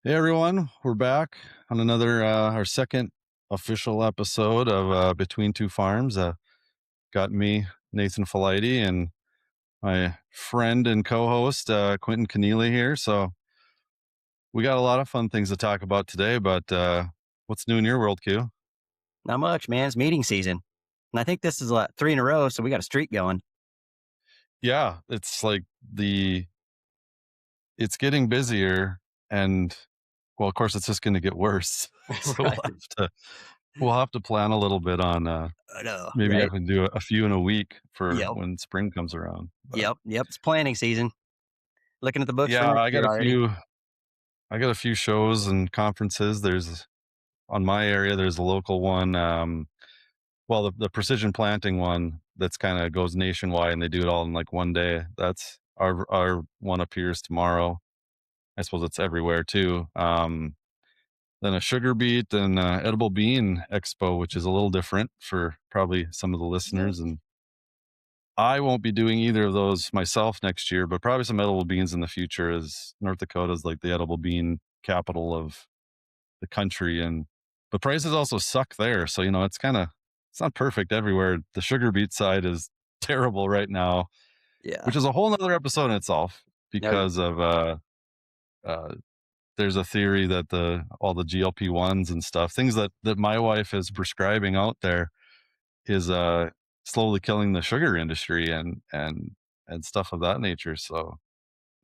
Hey everyone, we're back on another our second official episode of Between Two Farms. Got me, Nathan Filiti, and my friend and co-host Quentin Keneally here. So we got a lot of fun things to talk about today. But what's new in your world, Q? Not much, man. It's meeting season. And I think this is three in a row, so we got a streak going. Yeah, it's like it's getting busier, and well, of course, it's just going to get worse. So Right. we'll have to plan a little bit on I know, maybe I right? can do a few in a week for Yep. when spring comes around. But Yep. It's planning season. Looking at the books for yeah, next year already. I got a few shows and conferences. There's on my area, there's a local one. Well, the precision planting one that's kind of goes nationwide, and they do it all in like one day. That's our one appears tomorrow. I suppose it's everywhere too. Then a sugar beet and edible bean expo, which is a little different for probably some of the listeners. And I won't be doing either of those myself next year, but probably some edible beans in the future, as North Dakota is like the edible bean capital of the country. And the prices also suck there. So, it's not perfect everywhere. The sugar beet side is terrible right now, Yeah. which is a whole nother episode in itself No. because of, uh, there's a theory that all the GLP-1s and stuff, things that my wife is prescribing out there is, slowly killing the sugar industry and stuff of that nature. So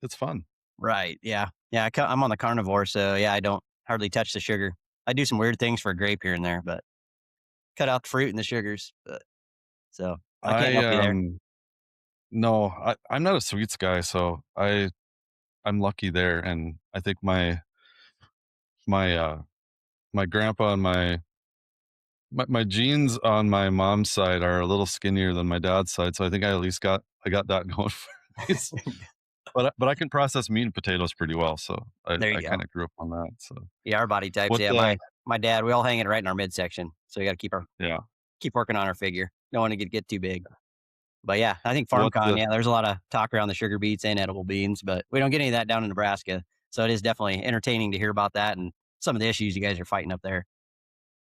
it's fun. Right. Yeah. Yeah. I'm on the carnivore, so yeah, I don't hardly touch the sugar. I do some weird things for a grape here and there, but cut out the fruit and the sugars. So I can't I, help you there. no, I'm not a sweets guy, so I'm lucky there. And I think my, uh, my grandpa and my genes on my mom's side are a little skinnier than my dad's side. So I think I got that going for me. But I can process meat and potatoes pretty well. So There I you go. kind of grew up on that. So Yeah, our body types. what Yeah, the, my dad. We all hang it right in our midsection, so we got to yeah, keep working on our figure. Don't want to get too big. But yeah, I think what FarmCon, the, yeah, there's a lot of talk around the sugar beets and edible beans, but we don't get any of that down in Nebraska. So it is definitely entertaining to hear about that and some of the issues you guys are fighting up there.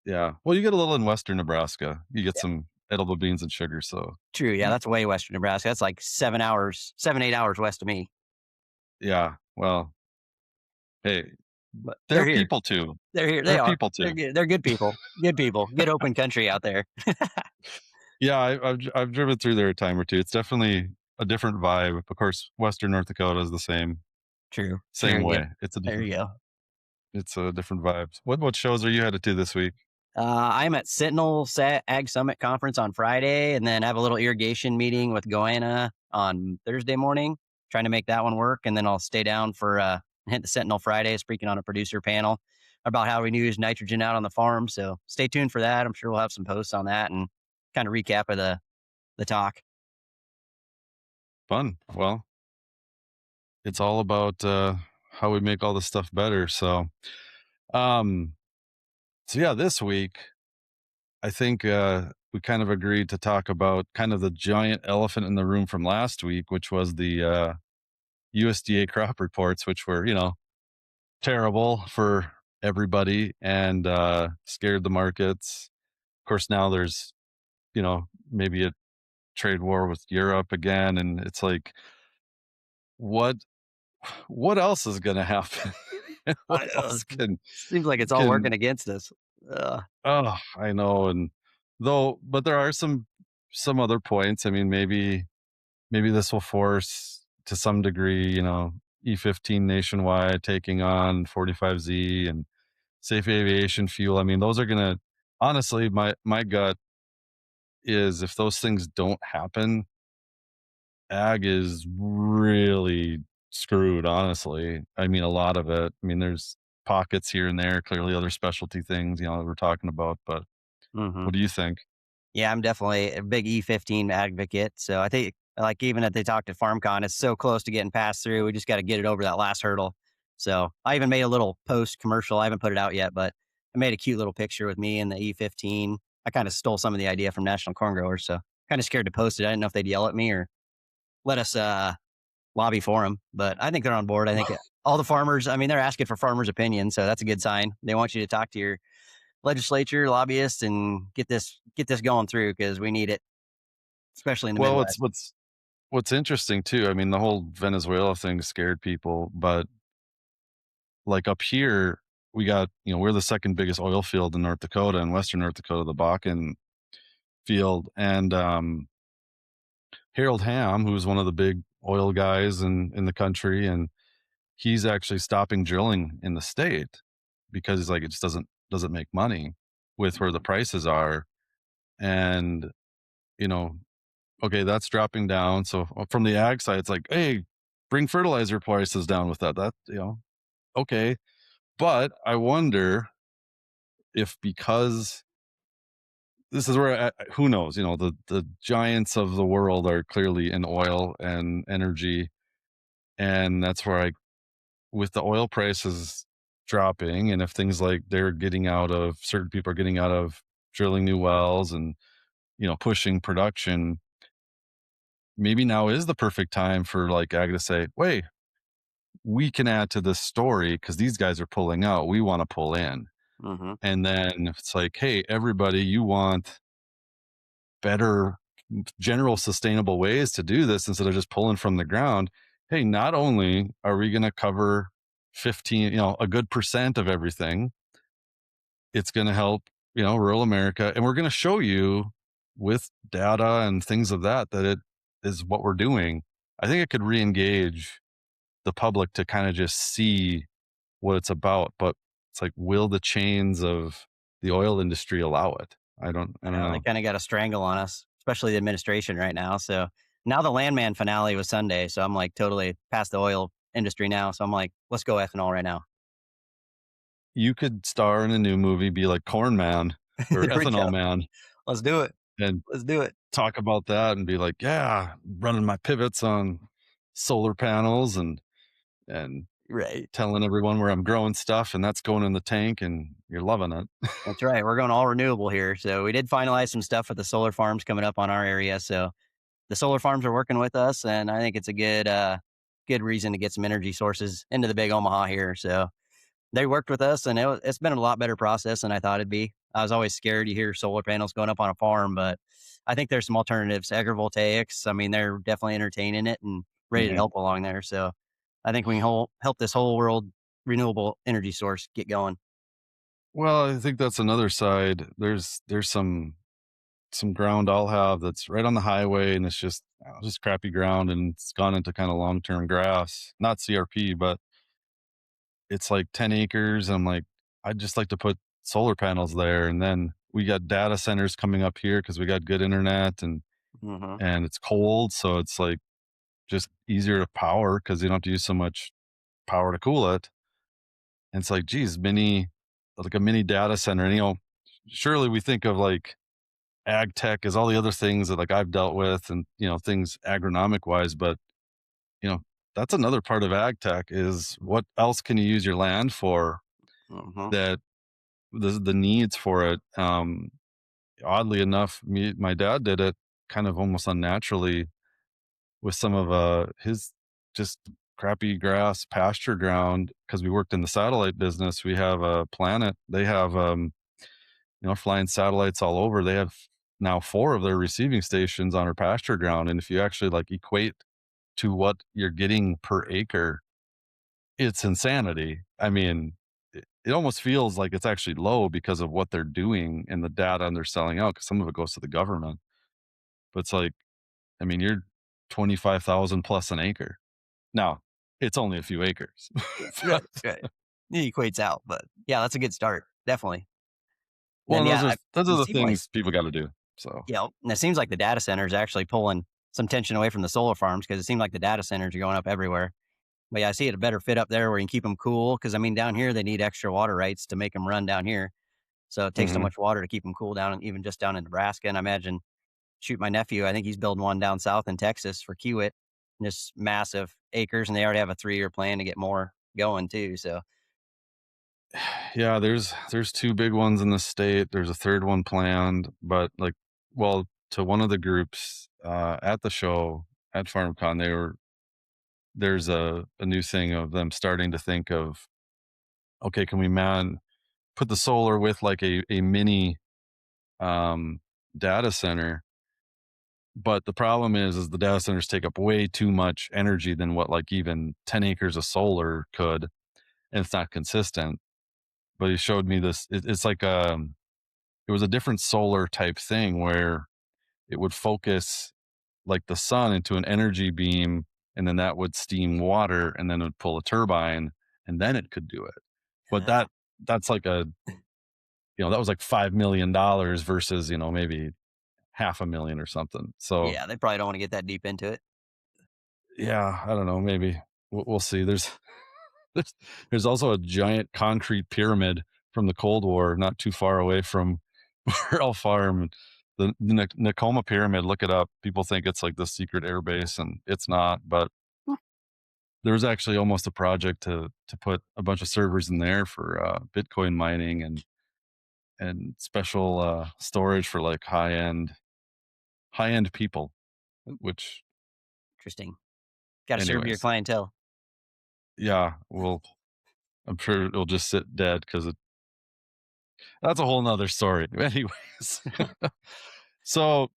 yeah. Well, you get a little in Western Nebraska. You get Yeah. some edible beans and sugar. So True. Yeah, y- that's way western Nebraska. That's like 7 hours, 8 hours west of me. yeah, well, hey, But they're they're here. people too. They're here. They They're are. people They're too. good. They're good people. Good people. Good open country out there. Yeah, I've driven through there a time or two. It's definitely a different vibe. Of course, Western North Dakota is the True. same True. Yep. way. There you go. It's a different vibes. What shows are you headed to this week? I'm at Ag Summit Conference on Friday, and then I have a little irrigation meeting with Goanna on Thursday morning, trying to make that one work. And then I'll stay down for hit the Sentinel Friday, speaking on a producer panel about how we use nitrogen out on the farm. So stay tuned for that. I'm sure we'll have some posts on that and kind of recap of the talk. Fun. Well, it's all about how we make all this stuff better. Um, so yeah, this week I think we kind of agreed to talk about kind of the giant elephant in the room from last week, which was the USDA crop reports, which were terrible for everybody and scared the markets. Of course, now there's maybe a trade war with Europe again, and it's like what what else is going to happen? What I know. else Seems like it's all can working against us. oh, I know. And though, but there are some other points. I mean, maybe this will force to some degree, E15 nationwide taking on 45Z and safe aviation fuel. I mean, those are gonna honestly, my gut is if those things don't happen, ag is really screwed, honestly. I mean, a lot of it. I mean, there's pockets here and there, clearly other specialty things, that we're talking about, but Hmm. what do you think? Yeah, I'm definitely a big E15 advocate. So I think, like, even if they talk to FarmCon, it's so close to getting passed through. We just got to get it over that last hurdle. So I even made a little post commercial. I haven't put it out yet, but I made a cute little picture with me and the E15. I kind of stole some of the idea from National Corn Growers. So kind of scared to post it. I didn't know if they'd yell at me or let us lobby for them, but I think they're on board. I think all the farmers, I mean, they're asking for farmers' opinion, so that's a good sign. They want you to talk to your legislature, lobbyists, and get this going through because we need it, especially in the Well, what's Midwest. what's what's interesting too, I mean, the whole Venezuela thing scared people, but like up here, we got, we're the second biggest oil field in North Dakota, in Western North Dakota, the Bakken field. And Harold Ham, who's one of the big oil guys in the country, and he's actually stopping drilling in the state because he's like, it just doesn't make money with where the Mhm. prices are. And, you know, okay, that's dropping down. So from the ag side, it's like, hey, bring fertilizer prices down with that. That, okay. But I wonder if, because this is where who knows, the giants of the world are clearly in oil and energy. And that's where with the oil prices dropping, and if things like they're getting out of certain people are getting out of drilling new wells and, pushing production, maybe now is the perfect time for like ag to say, wait, we can add to this story because these guys are pulling out. We want to pull in. Mhm. And then it's like, hey, everybody, you want better, general sustainable ways to do this instead of just pulling from the ground. Hey, not only are we going to cover 15, a good percent of everything, it's going to help, rural America. And we're going to show you with data and things of that it is what we're doing. I think it could re-engage the public to kind of just see what it's about. But it's like, will the chains of the oil industry allow it? I don't Yeah, they know. kinda got a strangle on us, especially the administration right now, so now the Landman finale was Sunday, so I'm, like, totally past the oil industry now, so I'm like, "Let's go ethanol right now." You could star in a new movie, be like Corn Man or There we go. Ethanol Man, Let's do it. and Let's do it. talk about that and be like, yeah, running my pivots on solar panels and Right. telling everyone where I'm growing stuff, and that's going in the tank, and you're loving it. That's right, we're going all renewable here, so we did finalize some stuff with the solar farms coming up on our area, so the solar farms are working with us, and I think it's a good reason to get some energy sources into the big Omaha here, so they worked with us, and it's been a lot better process than I thought it'd be. I was always scared you hear solar panels going up on a farm, but I think there's some alternatives. Agrivoltaics, I mean, they're definitely entertaining it and ready to Mhm. help along there. So I think we can help this whole world renewable energy source get going. Well, I think that's another side. There's some ground I'll have that's right on the highway, and it's just crappy ground, and it's gone into kind of long term grass, not CRP, but it's like 10 acres. And I'm like, I'd just like to put solar panels there. And then we got data centers coming up here because we got good internet, Hmm. and it's cold, so it's like just easier to power because you don't have to use so much power to cool it. And it's like, geez, like a mini data center. And surely we think of like ag tech as all the other things that like I've dealt with, and things agronomic wise, but you know that's another part of ag tech is what else can you use your land for, Hmm. that the needs for it. Oddly enough, my dad did it kind of almost unnaturally with some of his just crappy grass pasture ground because we worked in the satellite business. We have a Planet. They have flying satellites all over. They have now four of their receiving stations on our pasture ground, and if you actually like equate to what you're getting per acre, it's insanity. I mean, it almost feels like it's actually low because of what they're doing and the data and they're selling out, because some of it goes to the government. But it's like, I mean, you're 25,000 plus an acre. Now, it's only a few acres. Right, But right. It equates out, but yeah, that's a good start, definitely. well, And and yeah, those are it the seems like things people gotta do. So, and it seems like the data center is actually pulling some tension away from the solar farms because it seems like the data centers are going up everywhere. But yeah, I see it a better fit up there where you can keep them cool. Because I mean, down here they need extra water rights to make them run down here. So it takes so mhm. much water to keep them cool down, and even just down in Nebraska. And I imagine, shoot, my nephew, I think he's building one down south in Texas for Kiewit, just massive acres, and they already have a 3-year plan to get more going too. So, Yeah, there's two big ones in the state. There's a third one planned, but like, well, to one of the groups at the show at FarmCon, they were there's a new thing of them starting to think of, okay, can we put the solar with like a mini um, data center? But the problem is the data centers take up way too much energy than what like even 10 acres of solar could, and it's not consistent. But he showed me this. It's like it was a different solar type thing where it would focus like the sun into an energy beam, and then that would steam water, and then it would pull a turbine, and then it could do it. But Uh, that's like that was like $5 million versus maybe half a million or something. So yeah, they probably don't want to get that deep into it. yeah, I don't know. Maybe we'll see. There's there's also a giant concrete pyramid from the Cold War, not too far away from where I'll farm. The Nakoma Pyramid. Look it up. People think it's like the secret air base, and it's not. But Hmm. there was actually almost a project to put a bunch of servers in there for Bitcoin mining and special storage for like high end people. Which, Interesting. Got to serve your anyways, clientele. yeah. Well, I'm sure it'll just sit dead because that's a whole nother story. Anyways, so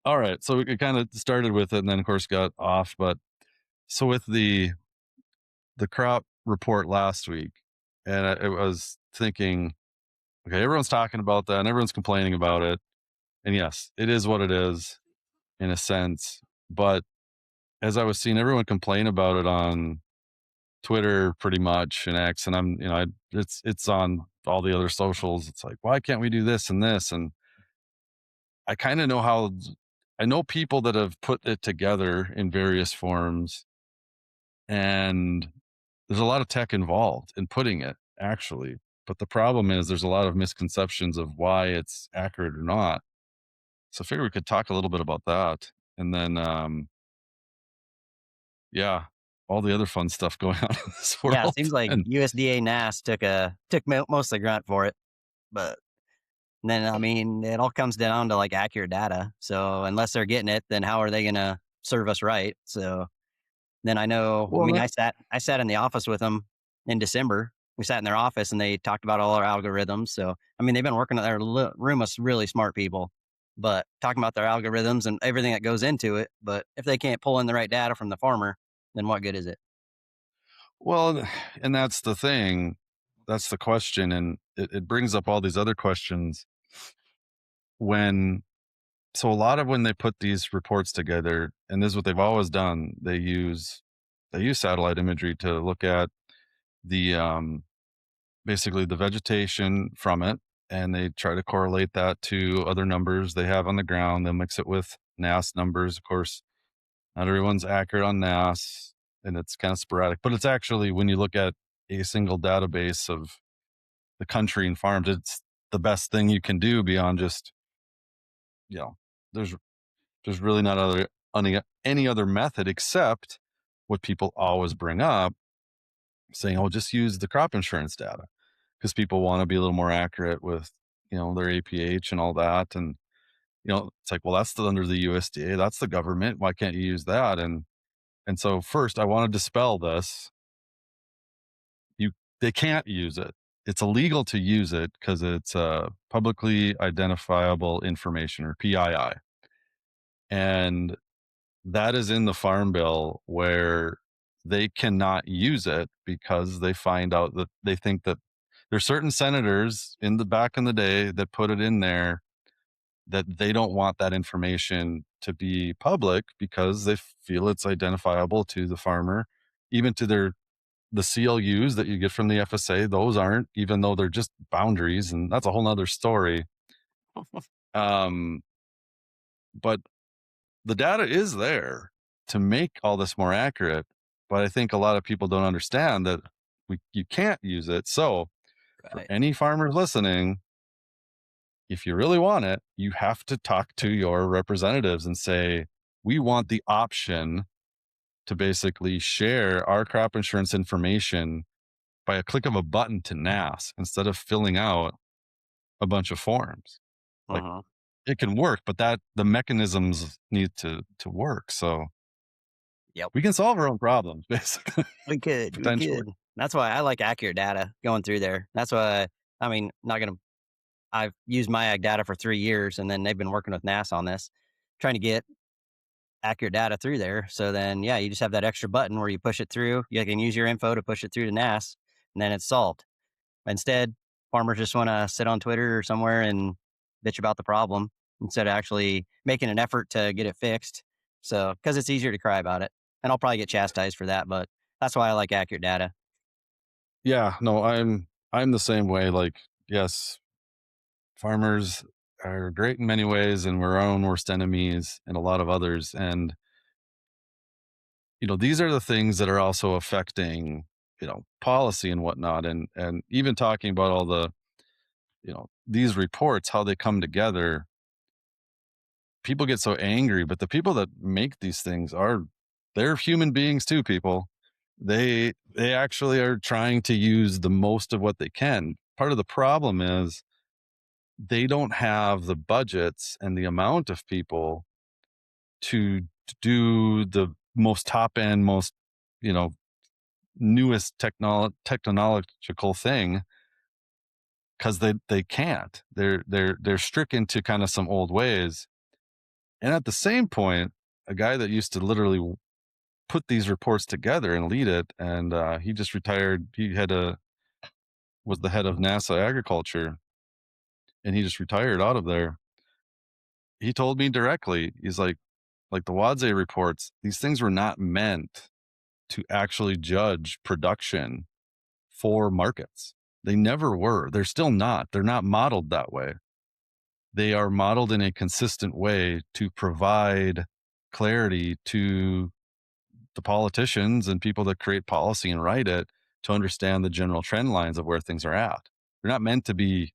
all right, so it kind of started with it, and then of course got off. But so with the crop report last week, and I was thinking, okay, everyone's talking about that, and everyone's complaining about it, and yes, it is what it is in a sense. But as I was seeing everyone complain about it on Twitter, pretty much, and X, and it's on all the other socials. It's like, why can't we do this and this? And I kind of know I know people that have put it together in various forms, and there's a lot of tech involved in putting it actually. But the problem is there's a lot of misconceptions of why it's accurate or not. So I figure we could talk a little bit about that. And then, yeah, all the other fun stuff going on in this Yeah, it world. seems like And USDA NAS took most of the grunt for it, but then I mean, it all comes down to like accurate data. So unless they're getting it, then how are they going to serve us right? So then I know. I well, mean, I sat in the office with them in December. We sat in their office and they talked about all our algorithms. So I mean, they've been working at their room of really smart people, but talking about their algorithms and everything that goes into it. But if they can't pull in the right data from the farmer, then what good is it? well, and that's the thing. That's the question. And it brings up all these other questions when so a lot of when they put these reports together, and this is what they've always done, they use satellite imagery to look at the basically the vegetation from it, and they try to correlate that to other numbers they have on the ground. They'll mix it with NAS numbers. Of course, not everyone's accurate on NAS, and it's kind of sporadic. But it's actually when you look at a single database of the country and farms, it's the best thing you can do beyond just you know. There's really not any other method except what people always bring up, saying, "Oh, just use the crop insurance data," because people want to be a little more accurate with their APH and all that. And it's like, well, that's under the USDA, that's the government. Why can't you use that? And so first, I want to dispel this. You They can't use it. It's illegal to use it because it's publicly identifiable information, or PII. And that is in the farm bill where they cannot use it because they find out that they think that there's certain senators in the back in the day that put it in there that they don't want that information to be public because they feel it's identifiable to the farmer, even to the CLUs that you get from the FSA. Those aren't, even though they're just boundaries, and that's a whole nother story. Um, but the data is there to make all this more accurate, but I think a lot of people don't understand that you can't use it. So for Right. any farmers listening, if you really want it, you have to talk to your representatives and say, we want the option to basically share our crop insurance information by a click of a button to NAS instead of filling out a bunch of forms. Like, Uh-huh. it can work, but that the mechanisms need to work. So Yep. We can solve our own problems, basically, We potentially. could. That's why I like accurate data going through there. That's why I mean, not gonna I've used my ag data for 3 years, and then they've been working with NASA on this, trying to get accurate data through there. So then, yeah, you just have that extra button where you push it through. You can use your info to push it through to NAS, and then it's solved. Instead, farmers just want to sit on Twitter or somewhere and bitch about the problem instead of actually making an effort to get it fixed. So, because it's easier to cry about it, and I'll probably get chastised for that, but that's why I like accurate data. Yeah, no, I'm the same way. Like, yes, farmers are great in many ways, and we're our own worst enemies in a lot of others. And these are the things that are also affecting policy and whatnot. And even talking about all the these reports, how they come together. People get so angry, but the people that make these things they're human beings too, people. They actually are trying to use the most of what they can. Part of the problem is they don't have the budgets and the amount of people to do the most top end, most, you know, newest technological thing, because they can't. They're stricken to kind of some old ways. And at the same point, a guy that used to literally put these reports together and lead it, and he just retired. He was the head of NASA agriculture, and he just retired out of there. He told me directly, he's like the Wadze reports, these things were not meant to actually judge production for markets. They never were. They're still not. They're not modeled that way. They are modeled in a consistent way to provide clarity to the politicians and people that create policy and write it, to understand the general trend lines of where things are at. They're not meant to be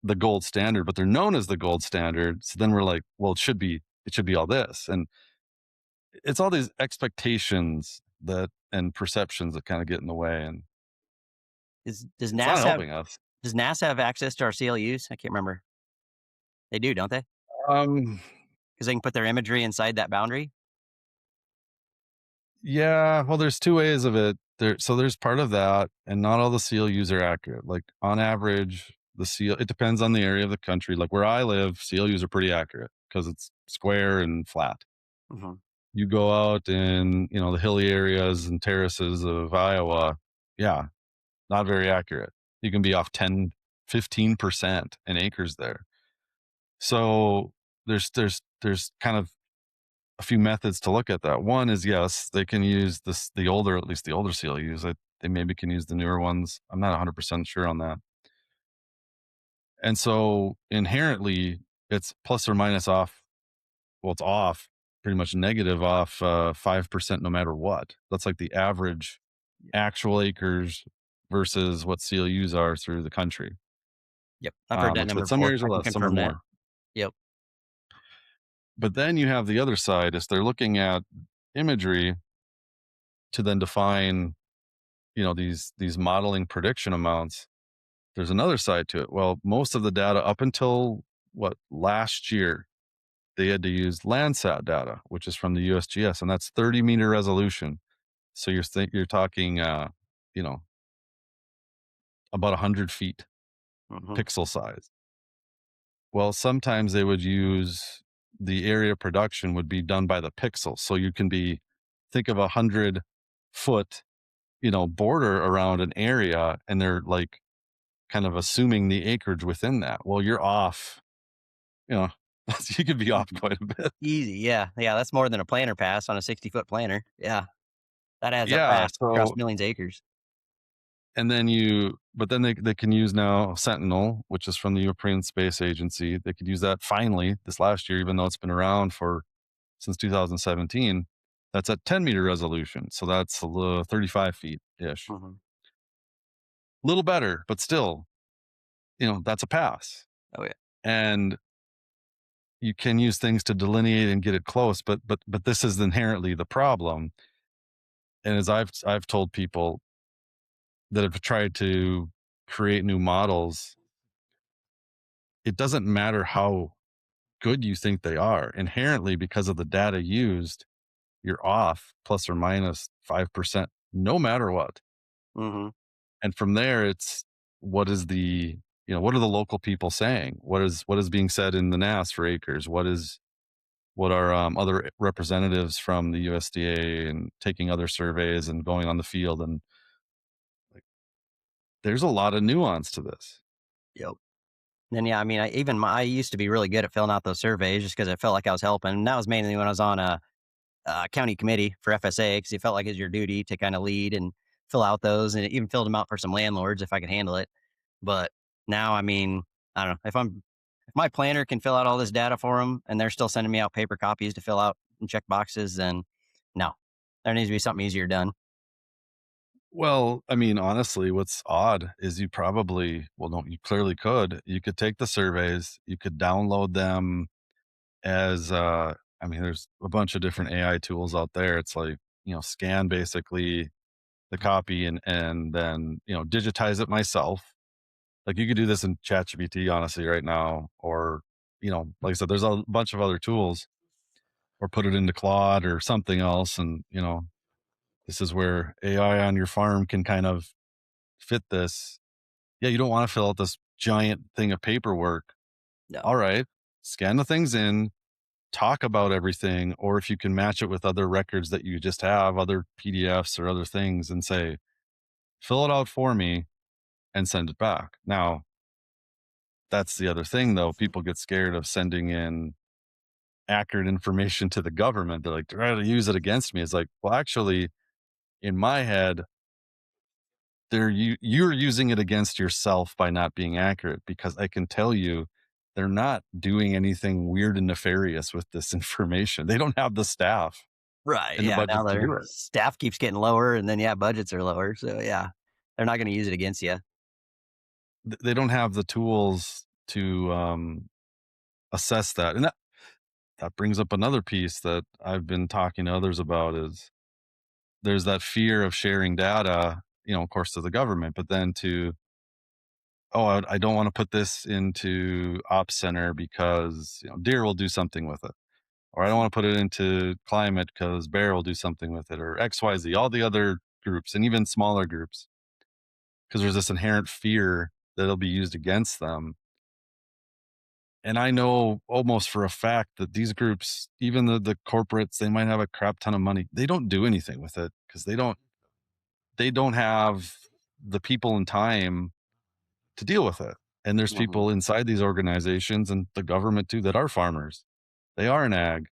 the gold standard, but they're known as the gold standard. So then we're like, well, it should be all this. And it's all these expectations that and perceptions that kind of get in the way, and Does it's not NASA have helping us. access to our CLUs? I can't remember. They do, don't they? Um, Because they can put their imagery inside that boundary. yeah, well, there's two ways of it. There's part of that, and not all the CLUs are accurate. Like on average, it depends on the area of the country. Like where I live, CLUs are pretty accurate because it's square and flat. Mhm. You go out in, the hilly areas and terraces of Iowa, yeah, not very accurate. You can be off 10, 15% in acres there. So there's kind of a few methods to look at that. One is, yes, they can use at least the older CLUs. They maybe can use the newer ones. I'm not 100% sure on that. And so inherently, it's plus or minus off. Well, it's off, pretty much negative off 5% no matter what. That's like the average Yeah. actual acres versus what CLUs are through the country. Yep. I've heard that Which number with some before. areas are I can less, some are confirm that. more. Yep. But then you have the other side is they're looking at imagery to then define, these modeling prediction amounts. There's another side to it. Well, most of the data up until last year, they had to use Landsat data, which is from the USGS, and that's 30-meter resolution. So you're talking, you know, about 100 feet Mhm. pixel size. Well, sometimes they would use the area production would be done by the pixel. So you can think of 100-foot, border around an area, and they're like kind of assuming the acreage within that. Well, you're off, you know, you could be off Easy. quite a bit. Easy. Yeah. Yeah. That's more than a planter pass on a 60-foot planter. Yeah. That adds up Yeah. fast across So, millions of acres. and then but then they can use now Sentinel, which is from the European Space Agency. They could use that finally this last year, even though it's been around since 2017. That's at 10-meter resolution. So that's 35 feet ish. Mhm. A little better, but still, that's a pass. Oh, yeah. And you can use things to delineate and get it close, but this is inherently the problem. And as I've told people that have tried to create new models, it doesn't matter how good you think they are. Inherently, because of the data used, you're off plus or minus 5% no matter what. Mhm. And from there, it's what is the what are the local people saying? What is being said in the NAS for acres? What are other representatives from the USDA and taking other surveys and going on the field and like there's a lot of nuance to this. Yep. And yeah, I mean, I used to be really good at filling out those surveys just because I felt like I was helping. And that was mainly when I was on a county committee for FSA because it felt like it's your duty to kind of lead and fill out those, and even filled them out for some landlords if I could handle it. But now, I mean, I don't know if my planner can fill out all this data for them and they're still sending me out paper copies to fill out and check boxes, then no, there needs to be something easier done. Well, I mean, honestly, what's odd is no, you clearly could. You could take the surveys, you could download them as I mean, there's a bunch of different AI tools out there. It's like, scan basically the copy and then, digitize it myself. Like you could do this in ChatGPT honestly right now or, like I said there's a bunch of other tools or put it into Claude or something else and, this is where AI on your farm can kind of fit this. Yeah, you don't want to fill out this giant thing of paperwork. No. All right, scan the things in, talk about everything, or if you can match it with other records that you just have, other PDFs or other things, and say, fill it out for me and send it back. Now, that's the other thing though. People get scared of sending in accurate information to the government. They're like, try to use it against me. It's like, well, actually, in my head, you're using it against yourself by not being accurate because I can tell you they're not doing anything weird and nefarious with this information. They don't have the staff Right. and the Yeah. budget Now to their do it. staff keeps getting lower, and then yeah, budgets are lower. So yeah, they're not going to use it against you. They don't have the tools to assess that. And that brings up another piece that I've been talking to others about is there's that fear of sharing data, of course, to the government, but then to, oh, I don't want to put this into Ops Center because deer will do something with it. Or I don't want to put it into climate because bear will do something with it, or XYZ, all the other groups, and even smaller groups, because there's this inherent fear that it'll be used against them. And I know almost for a fact that these groups, even the corporates, they might have a crap ton of money. They don't do anything with it because they don't have the people and time to deal with it. And there's Mhm. people inside these organizations and the government too that are farmers. They are in ag.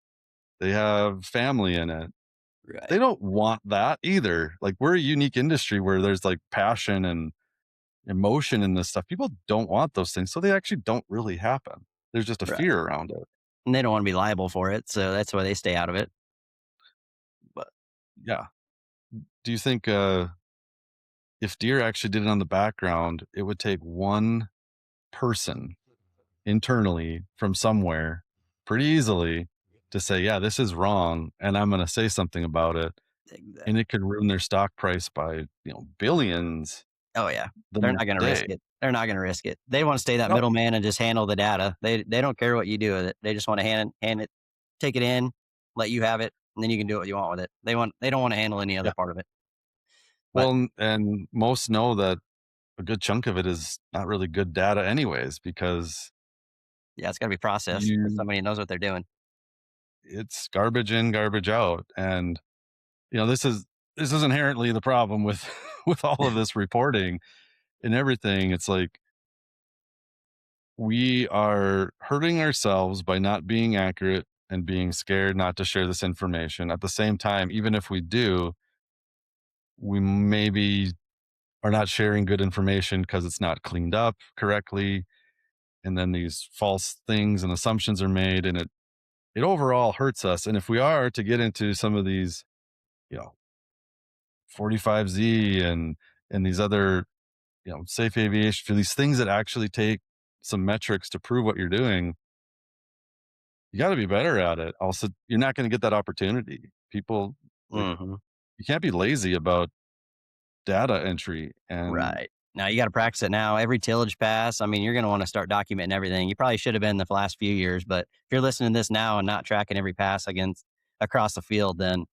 They have family in it. They Right. don't want that either. Like we're a unique industry where there's like passion and emotion in this stuff. People don't want those things. So they actually don't really happen. There's just a Right. fear around it. And they don't want to be liable for it, so that's why they stay out of it. But yeah. Do you think if deer actually did it on the background, it would take one person internally from somewhere pretty easily to say, yeah, this is wrong. And I'm going to say something about it. Exactly. And it could ruin their stock price by, billions Oh yeah, the they're not next going to risk day. it. They're not going to risk it. They want to stay that No, middleman and just handle the data. They don't care what you do with it. They just want to hand it, take it in, let you have it, and then you can do what you want with it. They don't want to handle any other yeah. part of it. But Well, and most know that a good chunk of it is not really good data anyways, because yeah, it's got to be processed by you somebody who knows what they're doing. it's garbage in, garbage out. And, this is inherently the problem with with all of this reporting and everything. It's like we are hurting ourselves by not being accurate and being scared not to share this information. At the same time, even if we do, we maybe are not sharing good information because it's not cleaned up correctly. And then these false things and assumptions are made, and it overall hurts us. And if we are to get into some of these, you know, 45Z and these other, safe aviation for these things that actually take some metrics to prove what you're doing, you got to be better at it. Also, you're not going to get that opportunity. People like Hmm. you can't be lazy about data entry and Right. Now you got to practice it now. Every tillage pass, I mean, you're going to want to start documenting everything. You probably should have been the last few years, but if you're listening to this now and not tracking every pass against across the field, then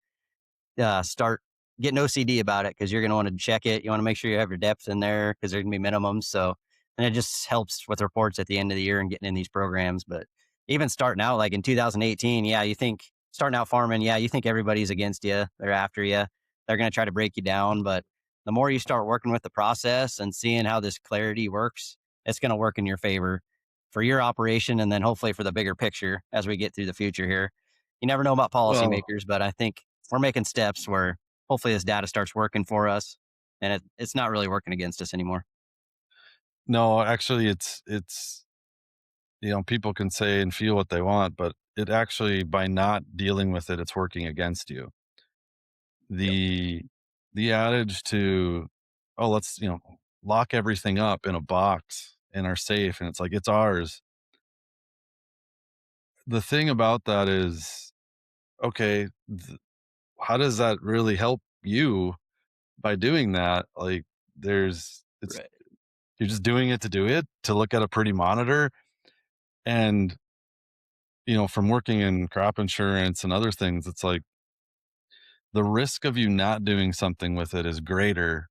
start getting OCD about it because you're going to want to check it. You want to make sure you have your depth in there because there's going to be minimums. So, and it just helps with reports at the end of the year and getting in these programs. But even starting out, like in 2018, yeah, you think starting out farming, yeah, you think everybody's against you, they're after you, they're going to try to break you down. But the more you start working with the process and seeing how this clarity works, it's going to work in your favor for your operation and then hopefully for the bigger picture as we get through the future here. You never know about Well, policymakers, but I think we're making steps where hopefully this data starts working for us and it's not really working against us anymore. no, actually, it's people can say and feel what they want, but it actually by not dealing with it, it's working against you. Yep. The the adage to, oh, let's lock everything up in a box in our safe, and it's like it's ours. The thing about that is, okay, how does that really help you by doing that? Like, it's Right. you're just doing it to do it to look at a pretty monitor, and from working in crop insurance and other things, it's like the risk of you not doing something with it is greater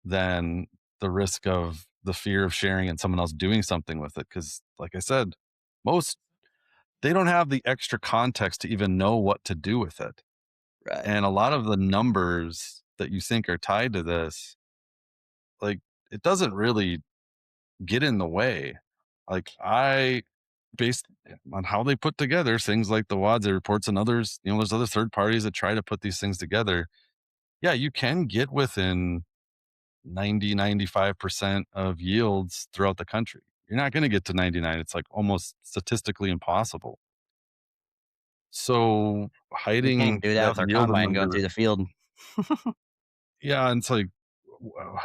than the risk of the fear of sharing and someone else doing something with it. Because, like I said, most they don't have the extra context to even know what to do with it. Right. And a lot of the numbers that you think are tied to this, like, it doesn't really get in the way. Like, based on how they put together things like the WADSE reports and others, there's other third parties that try to put these things together. Yeah, you can get within 90-95% of yields throughout the country. You're not going to get to 99. It's like almost statistically impossible. So We can't even hiding do that that with our yield combine going number, through the field. yeah, and it's like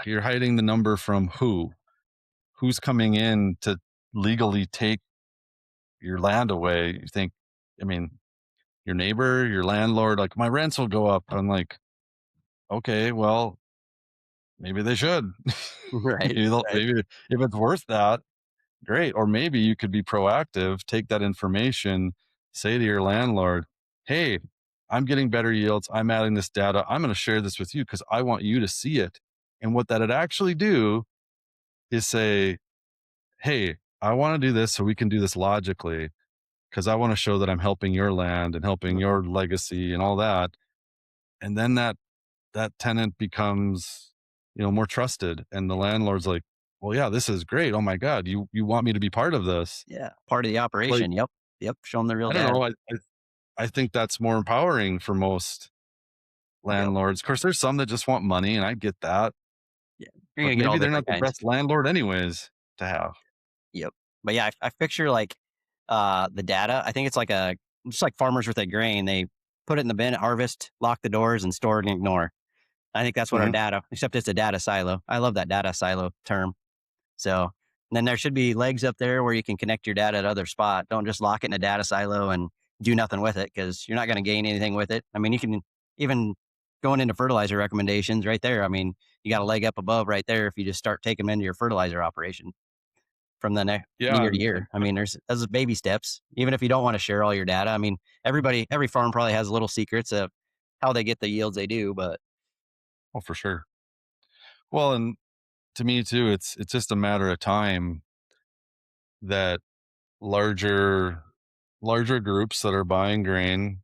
you're hiding the number from who? Who's coming in to legally take your land away? You think, I mean, your neighbor, your landlord, like my rents will go up. I'm like, okay, well, maybe they should. Right. Right. Maybe if it's worth that, great. Or maybe you could be proactive, take that information, say to your landlord, hey, I'm getting better yields. I'm adding this data. I'm going to share this with you because I want you to see it. And what that'd actually do is say, hey, I want to do this so we can do this logically because I want to show that I'm helping your land and helping Mhm. your legacy and all that. And then that tenant becomes, more trusted. And the landlord's like, well, yeah, this is great. Oh my God, you want me to be part of this. Yeah. Part of the Like, operation. Yep. Yep. Show them the real I don't data. know. I think that's more empowering for most Yep. landlords. Of course, there's some that just want money, and I get that, Yeah. You're but going to get maybe all they're not different the kinds. best landlord anyways to have. Yep. But yeah, I picture like the data. I think it's like just like farmers with their grain. They put it in the bin at harvest, lock the doors, and store it and ignore. I think that's what our Mhm. data, except it's a data silo. I love that data silo term. So then there should be legs up there where you can connect your data at other spot. Don't just lock it in a data silo and do nothing with it because you're not going to gain anything with it. I mean, you can even going into fertilizer recommendations right there. I mean, you got a leg up above right there if you just start taking them into your fertilizer operation from the next Yeah, year to and year. I mean, there's baby steps. Even if you don't want to share all your data, I mean, every farm probably has little secrets of how they get the yields they do. But oh, for sure. Well, and to me too, it's just a matter of time that larger larger groups that are buying grain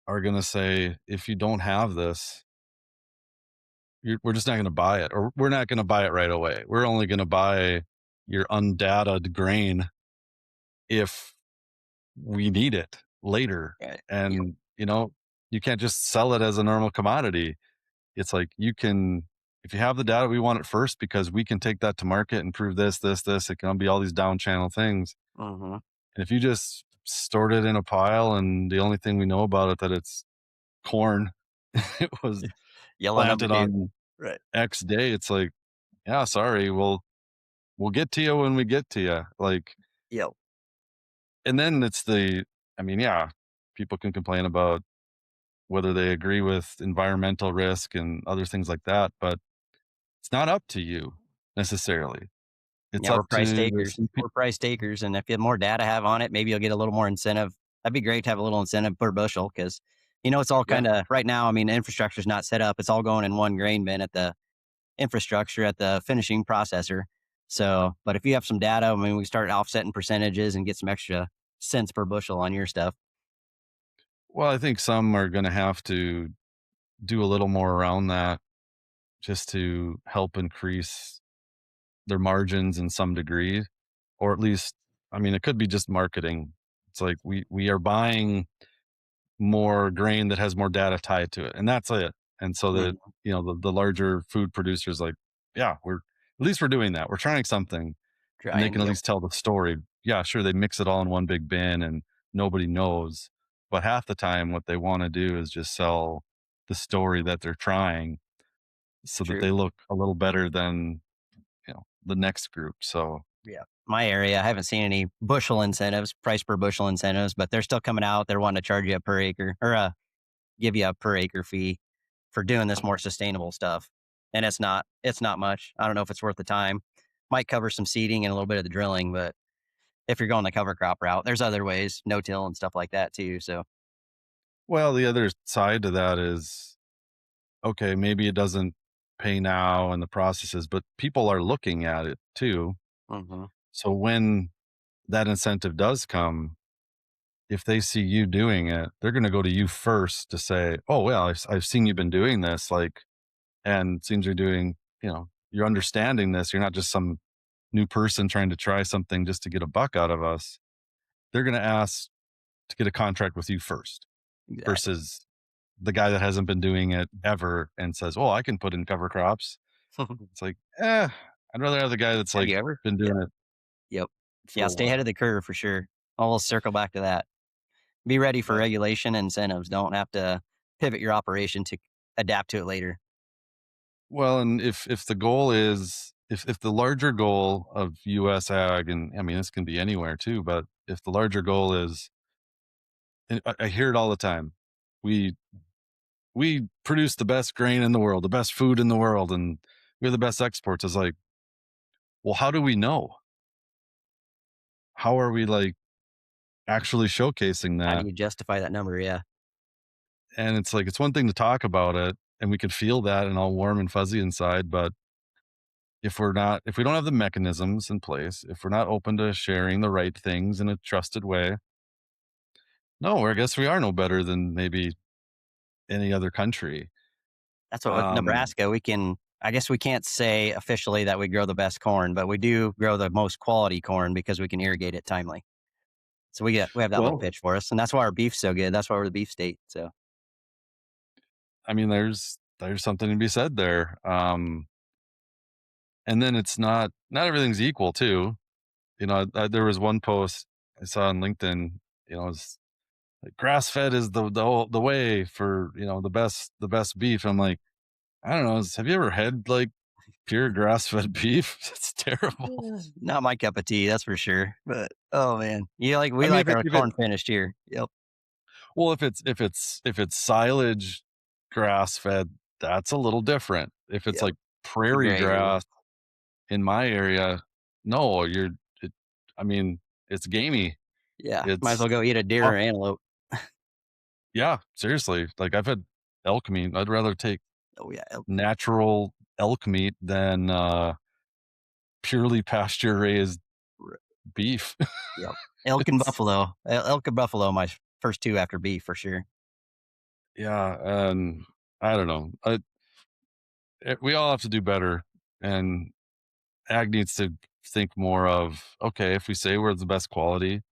are going to say, if you don't have this, we're just not going to buy it, or we're not going to buy it right away. We're only going to buy your undataed grain if we need it later. yep. And, you can't just sell it as a normal commodity. It's like if you have the data, we want it first because we can take that to market and prove this, this, this. It can be all these down channel things. Hmm. And if you just stored it in a pile and the only thing we know about it that it's corn, it was Yellow number planted two. on Right. X day, it's like, yeah, sorry, we'll get to you when we get to you. Like, Yep. and then I mean, yeah, people can complain about whether they agree with environmental risk and other things like that, but it's not up to you necessarily. It's Yeah, we're up price to the takers. some We're price takers, and if you have more data have on it, maybe you'll get a little more incentive. That'd be great to have a little incentive per bushel because It's all Yeah. kind of right now. I mean, infrastructure is not set up. It's all going in one grain bin at the infrastructure at the finishing processor. So, but if you have some data, I mean, we start offsetting percentages and get some extra cents per bushel on your stuff. Well, I think some are gonna have to do a little more around that just to help increase their margins in some degree, or at least, I mean, it could be just marketing. It's like we are buying more grain that has more data tied to it, and that's it. And so that, Mhm. the larger food producers like, yeah, we're at least we're doing that. We're trying something, and they Trying, can at yep, least tell the story. Yeah, sure, they mix it all in one big bin and nobody knows. But half the time what they want to do is just sell the story that they're trying so that true. they look a little better than, the next group. So, Yeah. My area, I haven't seen any bushel incentives, price per bushel incentives, but they're still coming out. They're wanting to charge you a per acre or give you a per acre fee for doing this more sustainable stuff. And it's not much. I don't know if it's worth the time. Might cover some seeding and a little bit of the drilling, but if you're going the cover crop route, there's other ways, no till and stuff like that too. So, well, the other side to that is, okay, maybe it doesn't pay now in the processes, but people are looking at it too. mhm, So when that incentive does come, if they see you doing it, they're going to go to you first to say, "Oh, well, I've seen you've been doing this, like, and it seems you're doing, you're understanding this. You're not just some new person trying to try something just to get a buck out of us." They're going to ask to get a contract with you first exactly. versus the guy that hasn't been doing it ever and says, "Oh, I can put in cover crops." It's like, I'd rather have the guy that's Have like you ever? been Yeah. doing it Yep. for Yeah. a Stay ahead of while. the curve for sure. I'll circle back to that. Be ready for But regulation and incentives. Don't have to pivot your operation to adapt to it later. well, and if the goal is, if the larger goal of US ag, and I mean this can be anywhere too, but if the larger goal is, and I hear it all the time, we we produce the best grain in the world, the best food in the world, and we're the best exports. Is like, well, how do we know? How are we like actually showcasing How do that? you justify that number? Yeah. And it's like, it's one thing to talk about it and we can feel that and all warm and fuzzy inside, but if we don't have the mechanisms in place, if we're not open to sharing the right things in a trusted way, no, I guess we are no better than maybe any other country. That's what with Um, Nebraska, I guess we can't say officially that we grow the best corn, but we do grow the most quality corn because we can irrigate it timely. So we have that little well, pitch for us. And that's why our beef's so good. That's why we're the beef state. So, I mean, there's something to be said there. And then it's not everything's equal too. There was one post I saw on LinkedIn. It's like grass fed is the way for, the best beef. I'm like, I don't know. Have you ever had like pure grass fed beef? It's terrible. not my cup of tea, that's for sure. But oh man, I we mean, like our if it corn finished here. Yep. well, if it's silage grass fed, that's a little different. If it's Yep. like The prairie gray area. grass in my area, no, it, I mean, it's gamey. Yeah. Might as It's well go eat a deer tough. or antelope. Yeah, seriously. Like I've had elk meat. I'd rather take Oh yeah. natural elk meat than purely pasture raised R- beef. Yep. Elk and It's buffalo. Elk and buffalo, my first two after beef for sure. yeah, and I don't know. We all have to do better, and ag needs to think more of, okay, if we say we're the best quality,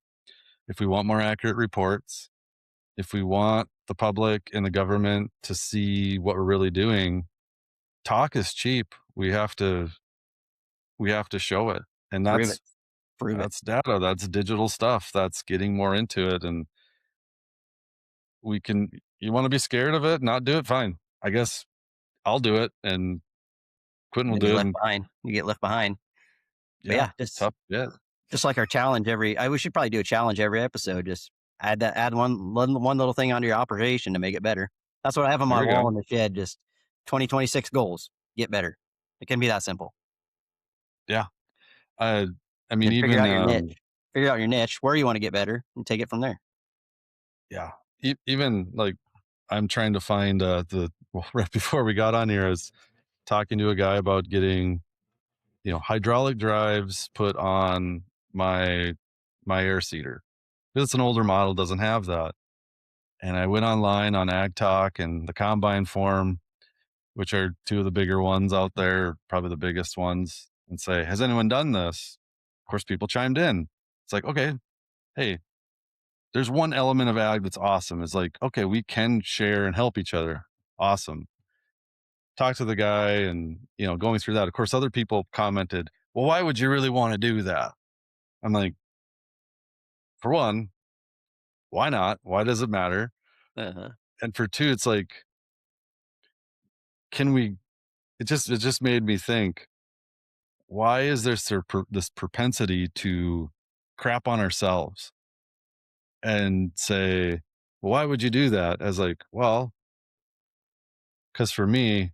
if we want more accurate reports, if we want the public and the government to see what we're really doing, talk is cheap. We have to show it, and Prove it. that's Prove it. that's data, that's digital stuff, that's getting more into it, and we can. You want to be scared of it, not do it, fine. I guess I'll do it, and Quentin And will then you do it, left and behind. You get left behind. But yeah, yeah, it's tough shit. just like our challenge we should probably do a challenge every episode. Just add one little thing onto your operation to make it better. That's what I have on There my we wall go. in the shed. Just 2026 goals. Get better. It can be that simple. Yeah, uh, I mean, And figure even out your niche. Figure out your niche, where you want to get better, and take it from there. yeah, even like I'm trying to find the well, right before we got on here, I was talking to a guy about getting, hydraulic drives put on my air seeder. It's an older model, doesn't have that. And I went online on Ag Talk and the Combine Forum, which are two of the bigger ones out there, probably the biggest ones, and say, "Has anyone done this?" Of course, people chimed in. It's like, okay, hey, there's one element of ag that's awesome. It's like, okay, we can share and help each other. Awesome. Talk to the guy and, going through that. Of course, other people commented, well, why would you really want to do that? I'm like, for one, why not? Why does it matter? Uh-huh. And for two, it's like, can we, it just made me think, why is there this propensity to crap on ourselves and say, well, why would you do that? As like, well, because for me,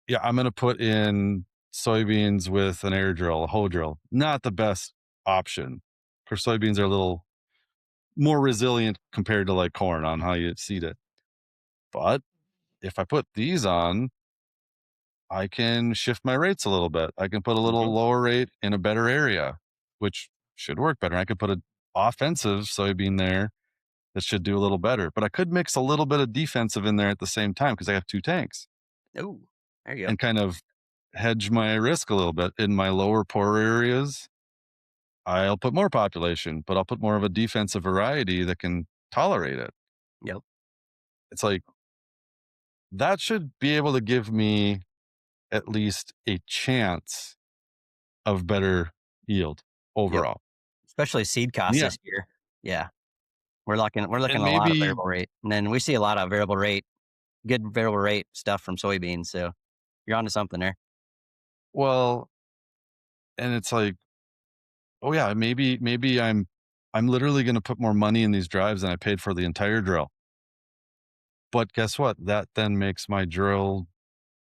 yeah, I'm gonna put in soybeans with an air drill, a hoe drill. Not the best option. For soybeans are a little more resilient compared to like corn on how you seed it. But if I put these on, I can shift my rates a little bit. I can put a little Hmm. lower rate in a better area, which should work better. I could put an offensive soybean there that should do a little better. But I could mix a little bit of defensive in there at the same time because I have two tanks Oh, there you go. and kind of hedge my risk a little bit in my lower poor areas. I'll put more population, but I'll put more of a defensive variety that can tolerate it. Yep. It's like that should be able to give me at least a chance of better yield Yep. overall. Especially seed costs Yeah. this year. Yeah. We're looking And at a lot of maybe, variable rate. And then we see a lot of good variable rate stuff from soybeans. So you're onto something there. well, and it's like, oh yeah, maybe I'm literally going to put more money in these drives than I paid for the entire drill. But guess what? That then makes my drill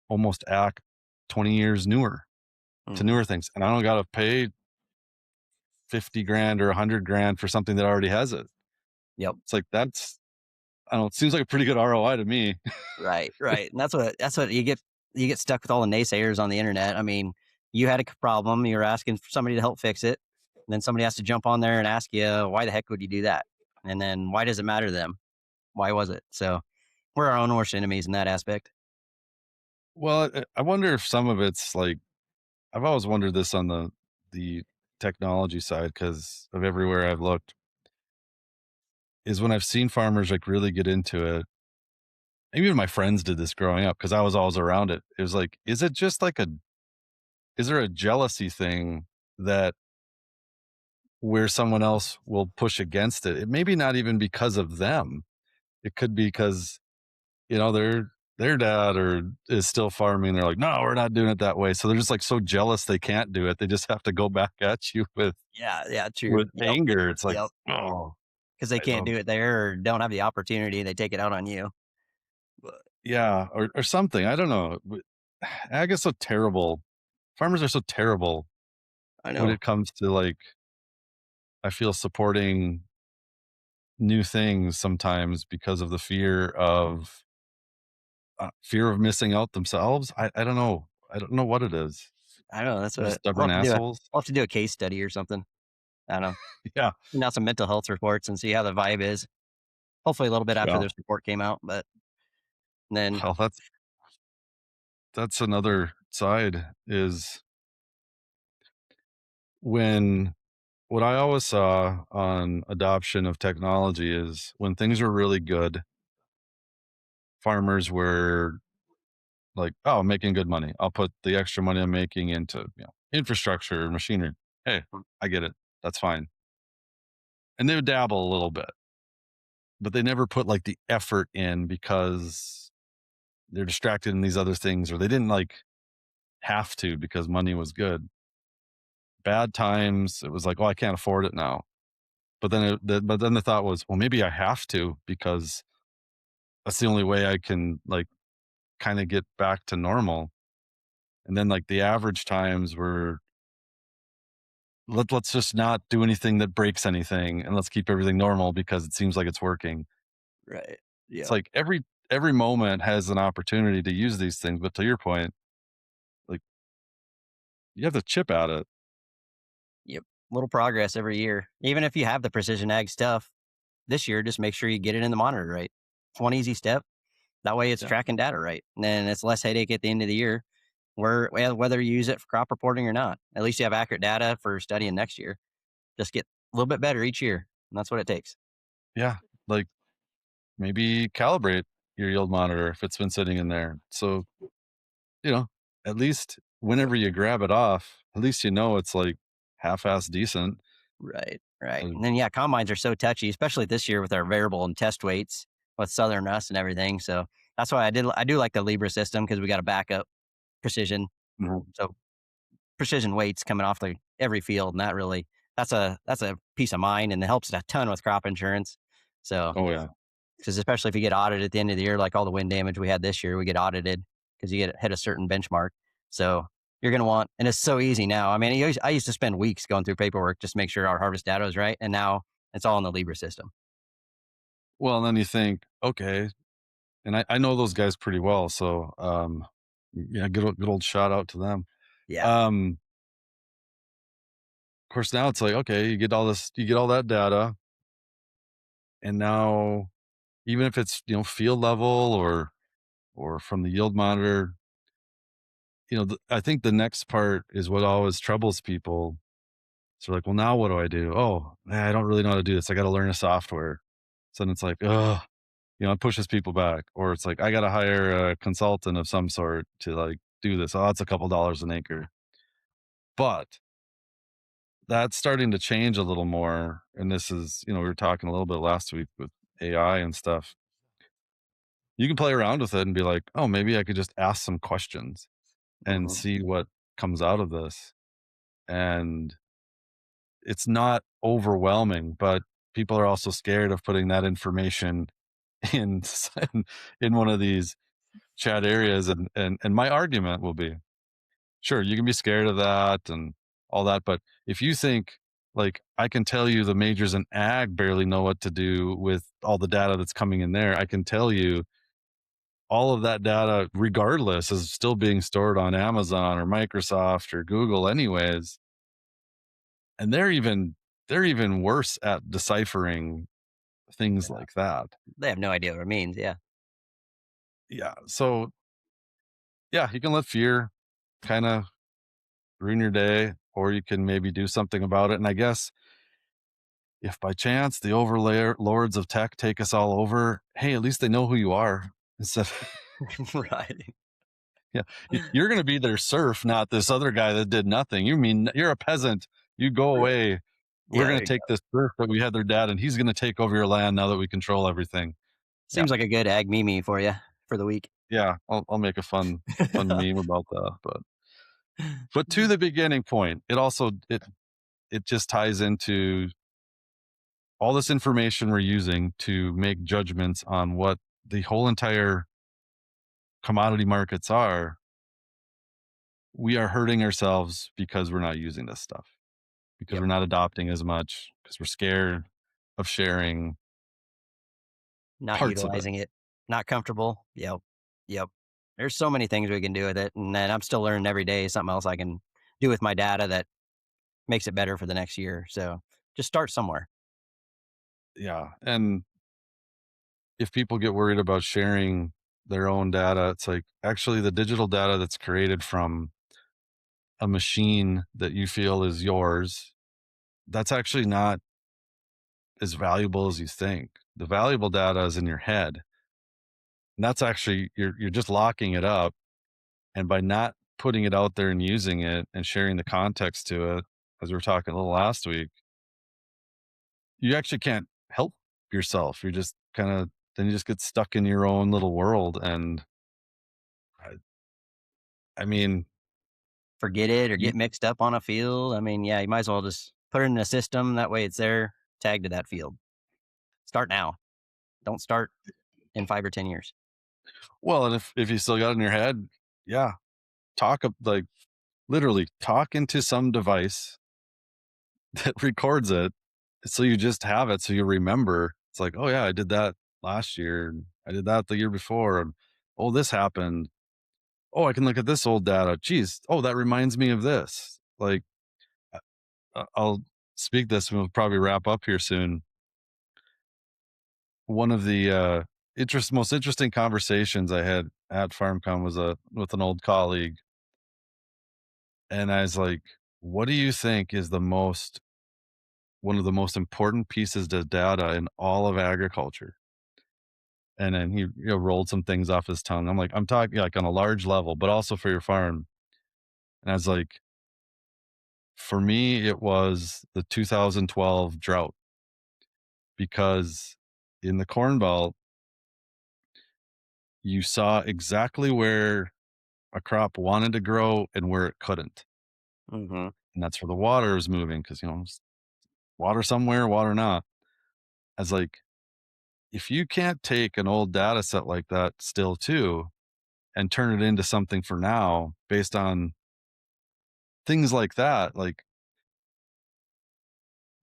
almost act 20 years newer to Hmm. newer things. And I don't got to pay 50 grand or 100 grand for something that already has it. Yep. It's like, I don't know, it seems like a pretty good ROI to me. Right, right, and that's what you get stuck with all the naysayers on the internet. I mean, you had a problem, you're asking for somebody to help fix it, and then somebody has to jump on there and ask you, "Why the heck would you do that?" And then, "Why does it matter to them? Why was it?" So, we're our own worst enemies in that aspect. Well, I wonder if some of it's like, I've always wondered this on the technology side because of everywhere I've looked, is when I've seen farmers like really get into it. Even my friends did this growing up because I was always around it. It was like, is it just like is there a jealousy thing that where someone else will push against it? It maybe not even because of them. It could be because, their dad or is still farming. They're like, no, we're not doing it that way. So they're just like so jealous they can't do it. They just have to go back at you Yeah, yeah, true. with Yep, anger. It's like, yep. oh, Because they I can't don't, do it there or don't have the opportunity, they take it out on you. But yeah, or something. I don't know. But ag is so terrible. Farmers are so terrible I when know. it comes to like, I feel supporting new things sometimes because of the fear of missing out themselves. I don't know. I don't know what it is. I know, that's They're just what we'll stubborn have to do assholes. we'll have to do a case study or something. I don't know. Yeah. Send out some mental health reports and see how the vibe is. Hopefully a little bit after Well, this report came out, but then well, that's another side is when what I always saw on adoption of technology is when things were really good, farmers were like, "Oh, I'm making good money. I'll put the extra money I'm making into, infrastructure, machinery. Hey, I get it. That's fine." And they would dabble a little bit, but they never put like the effort in because they're distracted in these other things or they didn't like have to because money was good. Bad times, it was like, "Oh, I can't afford it now." But then the thought was, "Well, maybe I have to because that's the only way I can, like, kinda get back to normal." And then, like, the average times were, Let's just not do anything that breaks anything, and let's keep everything normal because it seems like it's working." right. It's Yeah. like every moment has an opportunity to use these things, but to your point, like, you have to chip at it. Yep. Little progress every year. Even if you have the precision ag stuff this year, just make sure you get it in the monitor right. It's one easy step. That way it's Yeah. tracking data right. And then it's less headache at the end of the year whether you use it for crop reporting or not. At least you have accurate data for studying next year. Just get a little bit better each year. And that's what it takes. Yeah. Like, maybe calibrate your yield monitor if it's been sitting in there. So, you know, at least whenever you grab it off, at least you know it's like half-ass decent. Right. Right. Uh, And then, yeah, combines are so touchy, especially this year with our variable and test weights with Southern Rust and everything. So that's why I do like the Libra system because we got a backup precision. mhm. So precision weights coming off every field, and that's a peace of mind, and it helps a ton with crop insurance. So Oh, yeah. because especially if you get audited at the end of the year, like all the wind damage we had this year, we get audited because you get hit a certain benchmark. So you're going to want, and it's so easy now. I mean, I used to spend weeks going through paperwork just to make sure our harvest data was right, and now it's all in the Libra system. Well, and then you think, "Okay," and I know those guys pretty well, so, yeah, good old shout out to them. Yeah, Um, of course, now it's like, okay, you get all that data, and now even if it's, field level or from the yield monitor, I think the next part is what always troubles people. So like, well, now what do I do? Oh, I don't really know how to do this. I got to learn a software. So then it's like, oh, it pushes people back. Or it's like, I got to hire a consultant of some sort to like do this. Oh, it's a couple dollars an acre. But that's starting to change a little more. And this is, we were talking a little bit last week with AI and stuff. You can play around with it and be like, oh, maybe I could just ask some questions and hmm see what comes out of this. And it's not overwhelming, but people are also scared of putting that information in in one of these chat areas, and my argument will be, sure, you can be scared of that and all that, but if you think, like, I can tell you the majors in ag barely know what to do with all the data that's coming in there, I can tell you all of that data, regardless, is still being stored on Amazon or Microsoft or Google anyways, and they're even worse at deciphering things yeah, like that. they have no idea what it means. Yeah, Yeah, so, yeah, you can let fear kinda ruin your day, or you can maybe do something about it, and I guess if by chance the overlayer lords of tech take us all over, hey, at least they know who you are. Instead right. yeah, you're gonna be their serf, not this other guy that did nothing. You mean you're a peasant, you go away. We're Yeah, gonna there you take go. this serf that we had their dad, and he's gonna take over your land now that we control everything. Yeah, Seems like a good ag meme for you for the week. yeah, I'll make a fun meme about that, but to the beginning point, it just ties into all this information we're using to make judgments on what the whole entire commodity markets are. We are hurting ourselves because we're not using this stuff, because Yep. we're not adopting as much, because we're scared of sharing Not parts of it. utilizing it, not comfortable. Yep. Yep. There's so many things we can do with it, and then I'm still learning every day something else I can do with my data that makes it better for the next year. So just start somewhere. Yeah. And if people get worried about sharing their own data, it's like actually the digital data that's created from a machine that you feel is yours, that's actually not as valuable as you think. The valuable data is in your head. And that's actually you're just locking it up. And by not putting it out there and using it and sharing the context to it, as we were talking a little last week, you actually can't help yourself. You're just kind of then you just get stuck in your own little world. And I, I mean, Forget it or you, get mixed up on a field. I mean, yeah, you might as well just put it in a system. That way it's there, tagged to that field. Start now. Don't start in 5 or 10 years. well, and if you still got it in your head, yeah, like literally talk into some device that records it, so you just have it, so you remember. It's like, oh yeah, I did that last year. I did that the year before. And, oh, this happened. Oh, I can look at this old data. Geez. Oh, that reminds me of this. Like, I'll speak this and we'll probably wrap up here soon. One of the most interesting conversations I had at FarmCon was with an old colleague. And I was like, what do you think is one of the most important pieces to data in all of agriculture? And then he, rolled some things off his tongue. I'm like, I'm talking like on a large level, but also for your farm. And I was like, for me, it was the 2012 drought because in the Corn Belt, you saw exactly where a crop wanted to grow and where it couldn't. Hmm. And that's where the water is moving because, water somewhere, water not. I was like, if you can't take an old data set like that still too and turn it into something for now based on things like that, like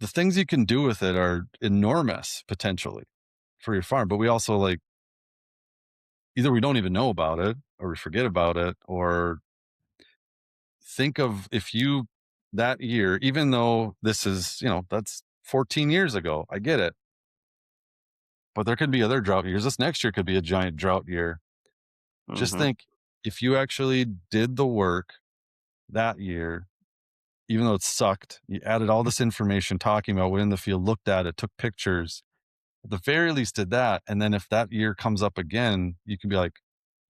the things you can do with it are enormous potentially for your farm. But we also like either we don't even know about it or we forget about it or think of if you that year, even though this is, that's 14 years ago. I get it. But there could be other drought years. This next year could be a giant drought year. Just Hmm. think if you actually did the work that year, even though it sucked, you added all this information talking about what in the field, looked at it, took pictures, at the very least did that. And then if that year comes up again, you can be like,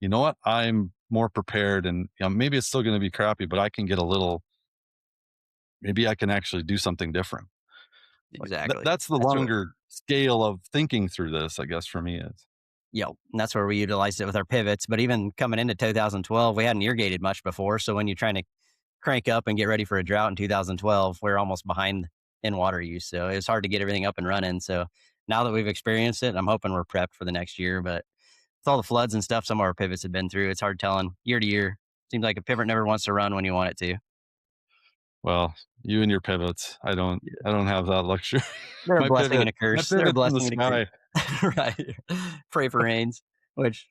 you know what? I'm more prepared and maybe it's still going to be crappy, but I can get a little, maybe I can actually do something different. Like Exactly. that's the That's what. longer scale of thinking through this, I guess, for me is. Yep, and that's where we utilized it with our pivots. But even coming into 2012, we hadn't irrigated much before. So when you're trying to crank up and get ready for a drought in 2012, we're almost behind in water use. So it was hard to get everything up and running. So now that we've experienced it, I'm hoping we're prepped for the next year. But with all the floods and stuff some of our pivots have been through, it's hard telling year to year. Seems like a pivot never wants to run when you want it to. Well, you and your pivots. Yeah. I don't have that luxury. They're a my blessing and pivot a my curse. They're a pivot's in the blessing and a sky. curse. Right. Pray for rains, which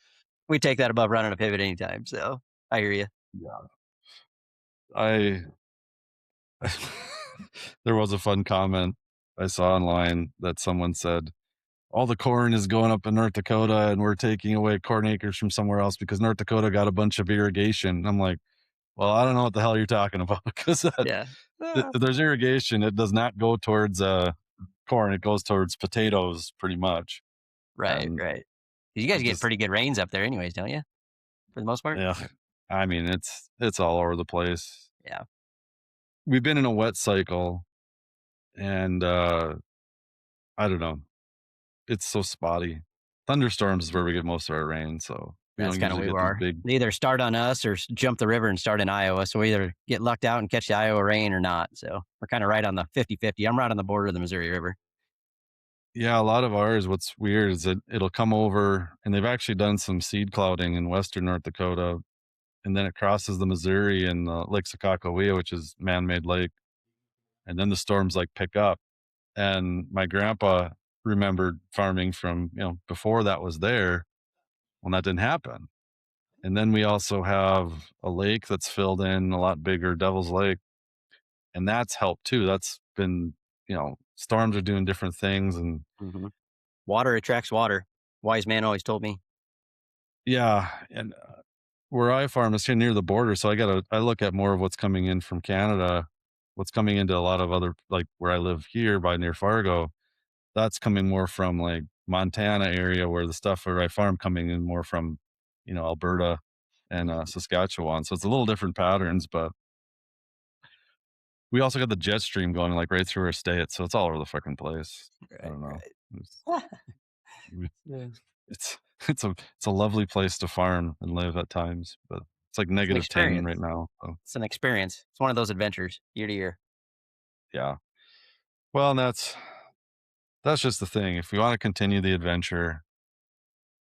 we take that above running a pivot anytime. So I hear you. Yeah. I there was a fun comment I saw online that someone said, all the corn is going up in North Dakota and we're taking away corn acres from somewhere else because North Dakota got a bunch of irrigation. I'm like, well, I don't know what the hell you're talking about because Yeah. Ah, there's irrigation. It does not go towards corn. It goes towards potatoes pretty much. right, And right. You guys it get just, pretty good rains up there anyways, don't you? For the most part? yeah, I mean, it's all over the place. Yeah. We've been in a wet cycle and I don't know. It's so spotty. Thunderstorms is where we get most of our rain, so we That's don't kinda usually where we get these are. big. They either start on us or jump the river and start in Iowa, so we either get lucked out and catch the Iowa rain or not, so we're kinda right on the 50-50. I'm right on the border of the Missouri River. Yeah, a lot of ours, what's weird is that it'll come over and they've actually done some seed clouding in western North Dakota, and then it crosses the Missouri and Lake Sakakawea, which is man-made lake, and then the storms, like, pick up, and my grandpa remembered farming from, before that was there when that didn't happen, and then we also have a lake that's filled in a lot bigger, Devil's Lake, and that's helped too. That's been, storms are doing different things and Mhm. Water attracts water. Wise man always told me. yeah, and where I farm is here near the border, so I look at more of what's coming in from Canada, what's coming into a lot of other like where I live here by near Fargo. That's coming more from like Montana area where the stuff where I farm coming in more from, Alberta and Saskatchewan. So it's a little different patterns, but we also got the jet stream going like right through our state, so it's all over the fucking place. I Right, don't know. right. It's we Yeah. it's it's a lovely place to farm and live at times, but it's like It's an -10 experience. right now, so, It's an experience. It's one of those adventures year to year. yeah. Well, and that's just the thing. If we wanna continue the adventure,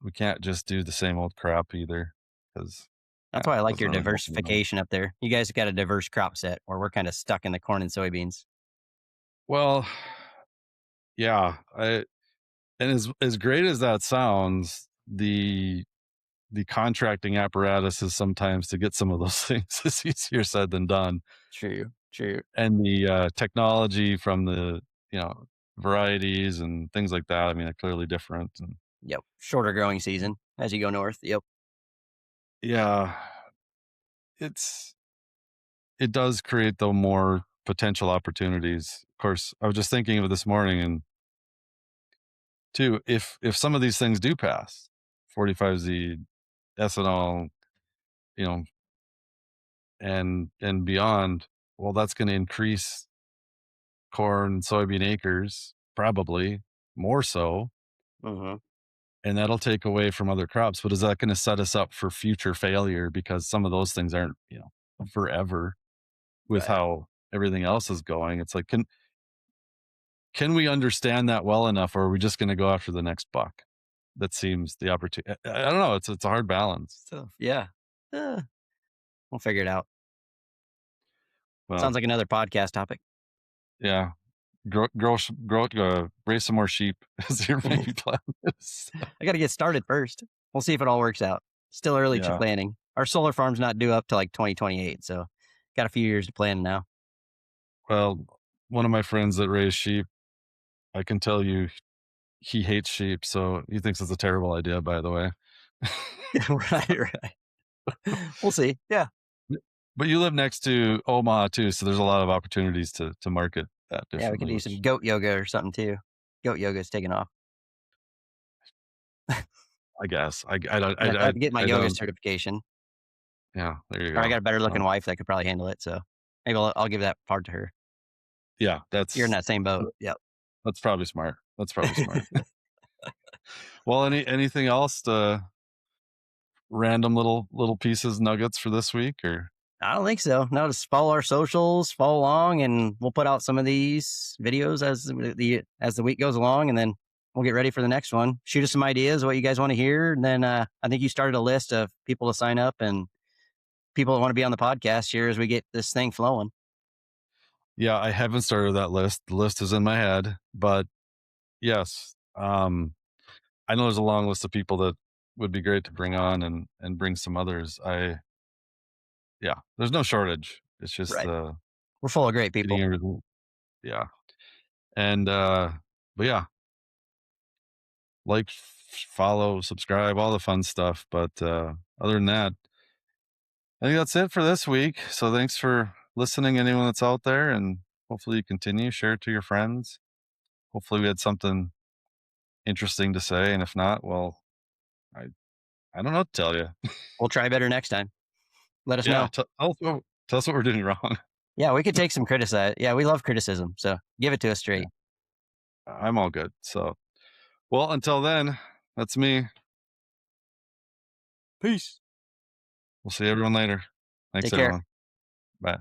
we can't just do the same old crap either, 'cause, That's yeah, why I it like doesn't your really help anyone. diversification up there. You guys got a diverse crop set where we're kinda stuck in the corn and soybeans. Well, yeah, and as great as that sounds, the contracting apparatus is sometimes to get some of those things is easier said than done. True, true. And the technology from the, you know, varieties and things like that, I mean, are clearly different. And Yep. Shorter growing season as you go north. Yep. yeah, it's it does create though more potential opportunities. Of course, I was just thinking of this morning, and too, if some of these things do pass, 45Z, ethanol, you know, and beyond, well, that's going to increase corn, soybean acres, probably more so, Hmm. and that'll take away from other crops. But is that going to set us up for future failure because some of those things aren't, you know, forever with Right. how everything else is going? It's like, can we understand that well enough, or are we just going to go after the next buck? That seems the opportunity. I don't know. It's a hard balance. So yeah, uh, we'll figure it out. Well, Sounds like another podcast topic. yeah, raise some more sheep as your maybe plan is. I got to get started first. We'll see if it all works out. Still early to Yeah. planning. Our solar farm's not due up to like 2028, so got a few years to plan now. Well, one of my friends that raised sheep, I can tell you he hates sheep, so he thinks it's a terrible idea, by the way. Right, right. We'll see. Yeah, But you live next to Omaha too, so there's a lot of opportunities to market that yeah. We could differently, do some which goat yoga or something too. Goat yoga's taking off. I guess I don't I have to get my I yoga don't. certification, Yeah, there you or I go. got a better looking So, wife that could probably handle it. So maybe I'll give that part to her. yeah, You're in that same boat. Yep. that's probably smart. That's probably smart. Well, anything else to random little pieces, nuggets for this week, or I don't think so. No, just follow our socials, follow along, and we'll put out some of these videos as the week goes along, and then we'll get ready for the next one. Shoot us some ideas what you guys want to hear, and then I think you started a list of people to sign up and people that want to be on the podcast here as we get this thing flowing. yeah, I haven't started that list. The list is in my head, but yes, I know there's a long list of people that would be great to bring on and bring some others. Yeah, there's no shortage. It's just Right. We're full of great getting people. everything. Yeah, and but yeah, like, follow, subscribe, all the fun stuff. But other than that, I think that's it for this week. So thanks for listening, anyone that's out there, and hopefully you continue, share it to your friends. Hopefully we had something interesting to say, and if not, well, I I don't know what to tell you. We'll try better next time. Let us Yeah, know. tell us what we're doing wrong. Yeah, we could take some criticize. Yeah, we love criticism, so give it to us Yeah, straight. I'm all good. So, well, until then, that's me. Peace. We'll see everyone later. Thanks, Take care. everyone. Bye.